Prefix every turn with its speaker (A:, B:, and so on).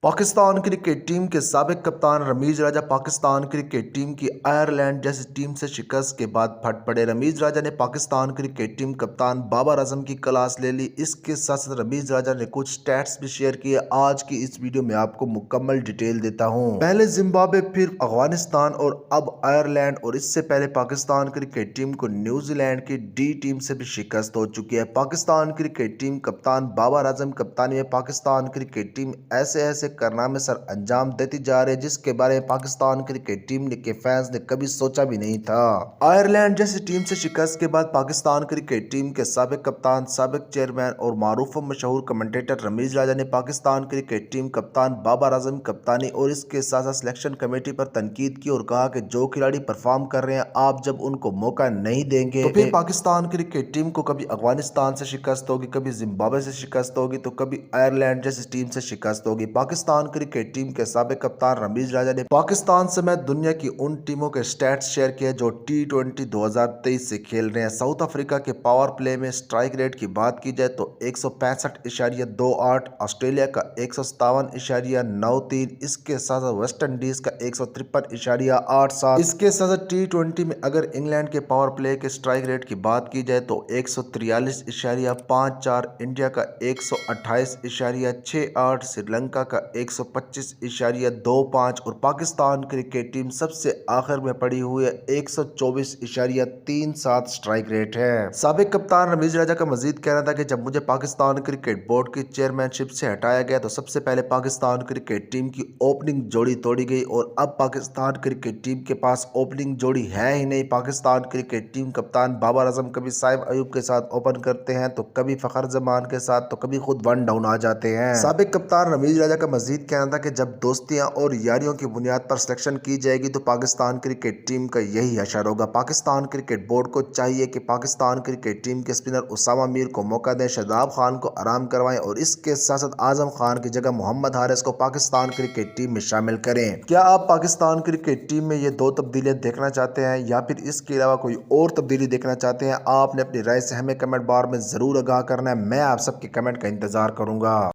A: Pakistan cricket team کے سابق کپتان رمیز راجہ پاکستان کرکٹ ٹیم کی آئرلینڈ جیسی ٹیم سے شکست کے بعد پھٹ پڑے۔ رمیز راجہ نے پاکستان کرکٹ ٹیم کپتان بابر اعظم کی کلاس لے لی۔ اس کے ساتھ ساتھ رمیز راجہ نے کچھ سٹیٹس بھی شیئر کیے۔ آج کی اس ویڈیو میں آپ کو مکمل ڈیٹیل دیتا ہوں۔ پہلے زمبابوے، پھر افغانستان اور اب آئرلینڈ، اور اس سے پہلے پاکستان کرکٹ ٹیم کو نیوزی لینڈ کی ڈی ٹیم سے بھی شکست ہو چکی ہے۔ پاکستان کرکٹ ٹیم کپتان بابر اعظم کپتانی میں پاکستان کرکٹ ٹیم ایسے کارنامے سر انجام دیتی جا رہے جس کے بارے میں پاکستان کرکٹ ٹیم کے فینس نے کبھی سوچا بھی نہیں تھا۔ آئرلینڈ جیسی ٹیم سے شکست کے بعد پاکستان کرکٹ ٹیم کے سابق کپتان، سابق چیئرمین اور معروف و مشہور کمنٹیٹر رمیز راجہ نے پاکستان کرکٹ ٹیم کپتان بابر اعظم کپتانی اور اس کے ساتھ ساتھ سلیکشن کمیٹی پر تنقید کی اور کہا کہ جو کھلاڑی پرفارم کر رہے ہیں، آپ جب ان کو موقع نہیں دیں گے تو پھر پاکستان کرکٹ ٹیم کو کبھی افغانستان سے شکست ہوگی، کبھی زمبابوے سے شکست ہوگی تو کبھی آئرلینڈ جیسی ٹیم سے شکست ہوگی۔ پاکستان کرکٹ ٹیم کے سابق کپتان رمیز راجہ نے پاکستان سمیت دنیا کی ان ٹیموں کے سٹیٹس شیئر کیے جو T20 2023 سے کھیل رہے ہیں۔ ساؤتھ افریقہ کے پاور پلے میں سٹرائک ریٹ کی بات کی جائے تو 165.28، آسٹریلیا کا 157.93، اس کے ساتھ ویسٹ انڈیز کا 153.87۔ اس کے ساتھ T20 میں اگر انگلینڈ کے پاور پلے کے سٹرائک ریٹ کی بات کی جائے تو 143.54، انڈیا کا 128.68، سری لنکا کا 125.25 اور پاکستان کرکٹ ٹیم سب سے آخر میں پڑی ہوئی ہے 124.37 سٹرائک ریٹ ہے۔ سابق کپتان رمیز راجہ کا مزید کہنا تھا کہ جب مجھے پاکستان کرکٹ بورڈ کی چیئرمین شپ سے ہٹایا گیا تو سب سے پہلے پاکستان کرکٹ ٹیم کی اوپننگ جوڑی توڑی گئی اور اب پاکستان کرکٹ ٹیم کے پاس اوپننگ جوڑی ہے ہی نہیں۔ پاکستان کرکٹ ٹیم کپتان بابر اعظم کبھی شعیب ایوب کے ساتھ اوپن کرتے ہیں تو کبھی فخر زمان کے ساتھ تو کبھی خود ون ڈاؤن آ جاتے ہیں۔ سابق کپتان رمیز راجہ کا مزید کہنا تھا کہ جب دوستیاں اور یاریوں کی بنیاد پر سلیکشن کی جائے گی تو پاکستان کرکٹ ٹیم کا یہی حشر ہوگا۔ پاکستان کرکٹ بورڈ کو چاہیے کہ پاکستان کرکٹ ٹیم کے اسپنر اسامہ میر کو موقع دیں، شاداب خان کو آرام کروائیں اور اس کے ساتھ ساتھ اعظم خان کی جگہ محمد حارث کو پاکستان کرکٹ ٹیم میں شامل کریں۔ کیا آپ پاکستان کرکٹ ٹیم میں یہ دو تبدیلیاں دیکھنا چاہتے ہیں یا پھر اس کے علاوہ کوئی اور تبدیلی دیکھنا چاہتے ہیں؟ آپ نے اپنی رائے سے ہمیں کمنٹ بار میں ضرور آگاہ کرنا ہے۔ میں آپ سب کے کمنٹ کا انتظار کروں گا۔